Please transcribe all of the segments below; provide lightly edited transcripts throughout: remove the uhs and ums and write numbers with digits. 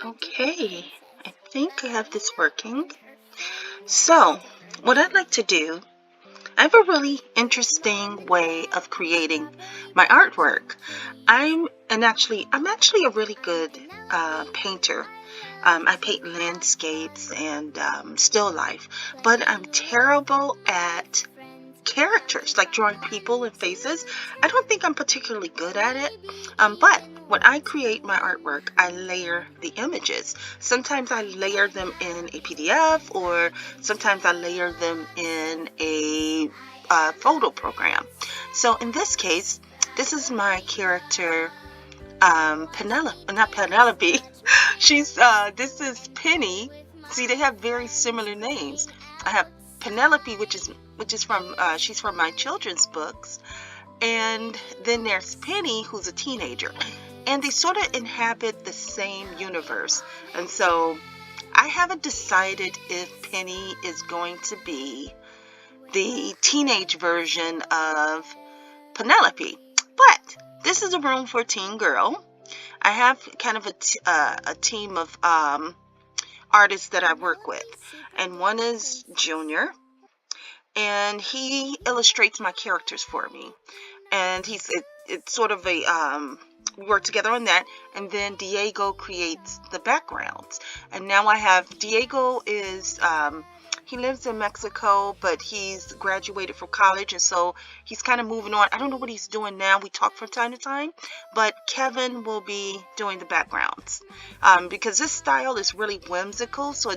Okay, I think I have this working. So, what I'd like to do, I have a really interesting way of creating my artwork. I'm actually a really good painter. I paint landscapes and still life, but I'm terrible at characters, like drawing people and faces. I don't think I'm particularly good at it. But when I create my artwork, I layer the images. Sometimes I layer them in a PDF, or sometimes I layer them in a photo program. So in this case, this is my character, Penelope, not Penelope. This is Penny. See, they have very similar names. I have Penelope, which is from she's from my children's books, and then there's Penny, who's a teenager, and they sort of inhabit the same universe. And so I haven't decided if Penny is going to be the teenage version of Penelope, but this is a room for a teen girl. I have kind of a team of artists that I work with, and one is Junior, and he illustrates my characters for me. And it's sort of a we work together on that, and then Diego creates the backgrounds. And now I have Diego is he lives in Mexico, but he's graduated from college, and so he's kind of moving on. I don't know what he's doing now. We talk from time to time, but Kevin will be doing the backgrounds because this style is really whimsical. So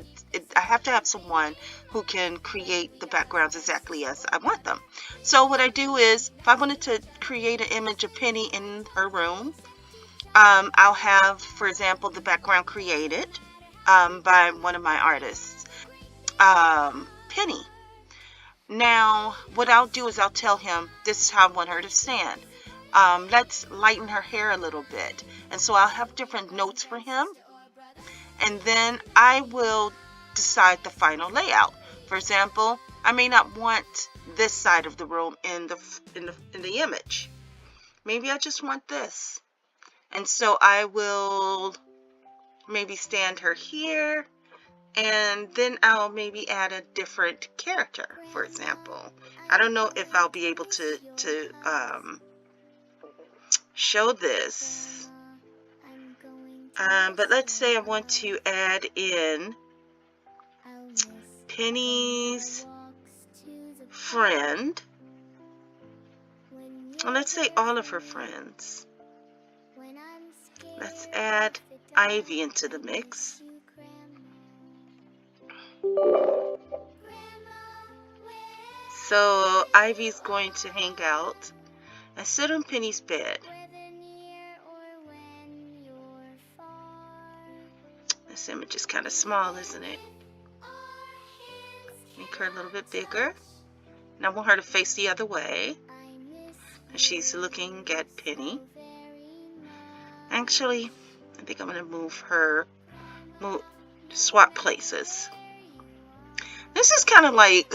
I have to have someone who can create the backgrounds exactly as I want them. So what I do is, if I wanted to create an image of Penny in her room, I'll have, for example, the background created by one of my artists. Penny. Now, what I'll do is I'll tell him this is how I want her to stand. Let's lighten her hair a little bit. And so I'll have different notes for him. And then I will decide the final layout. For example, I may not want this side of the room in the image. Maybe I just want this. And so I will maybe stand her here, and then I'll maybe add a different character, for example. I don't know if I'll be able to show this, but let's say I want to add in Penny's friend. Well, let's say all of her friends. Let's add Ivy into the mix. So Ivy's going to hang out and sit on Penny's bed. This image is kind of small, isn't it? Make her a little bit bigger. And I want her to face the other way. And she's looking at Penny. Actually, I think I'm going to swap places. This is kind of like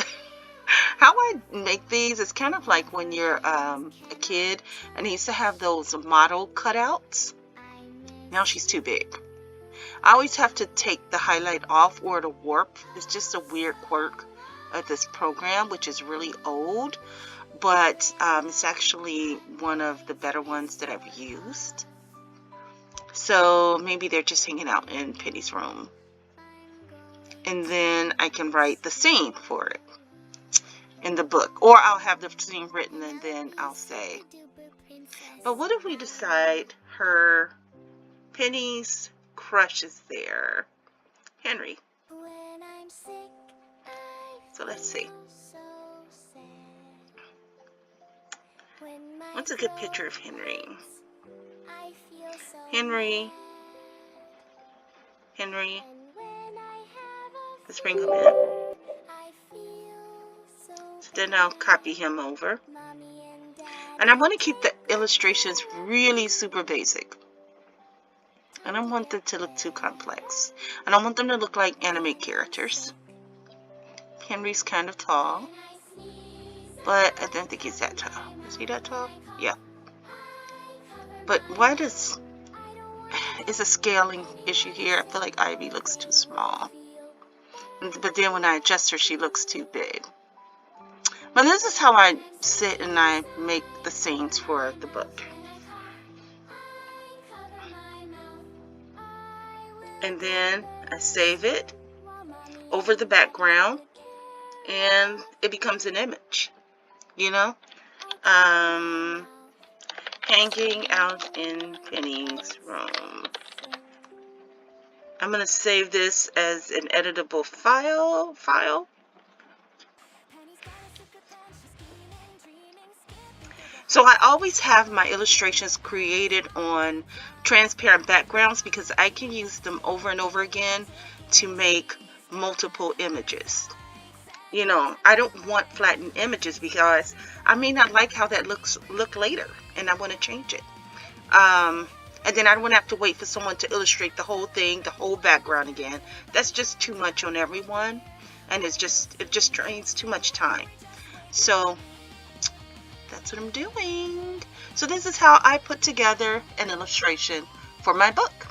how I make these. It's kind of like when you're a kid and they used to have those model cutouts. Now she's too big. I always have to take the highlight off or the warp. It's just a weird quirk of this program, which is really old, but it's actually one of the better ones that I've used. So maybe they're just hanging out in Penny's room. And then I can write the scene for it in the book. Or I'll have the scene written and then I'll say. But what if we decide Penny's crush is there? Henry. So let's see. What's a good picture of Henry? Henry. Let's bring him in. So then I'll copy him over. And I want to keep the illustrations really super basic. I don't want them to look too complex. I don't want them to look like anime characters. Henry's kind of tall, but I don't think he's that tall. Is he that tall? Yeah. But why does it's a scaling issue here. I feel like Ivy looks too small. But then when I adjust her, she looks too big. But this is how I sit and I make the scenes for the book. And then I save it over the background and it becomes an image, you know? Hanging out in Penny's room. I'm going to save this as an editable file. So I always have my illustrations created on transparent backgrounds because I can use them over and over again to make multiple images. You know, I don't want flattened images because I may not like how that look later and I want to change it. And then I don't want to have to wait for someone to illustrate the whole thing, the whole background again. That's just too much on everyone, and it just drains too much time. So that's what I'm doing. So this is how I put together an illustration for my book.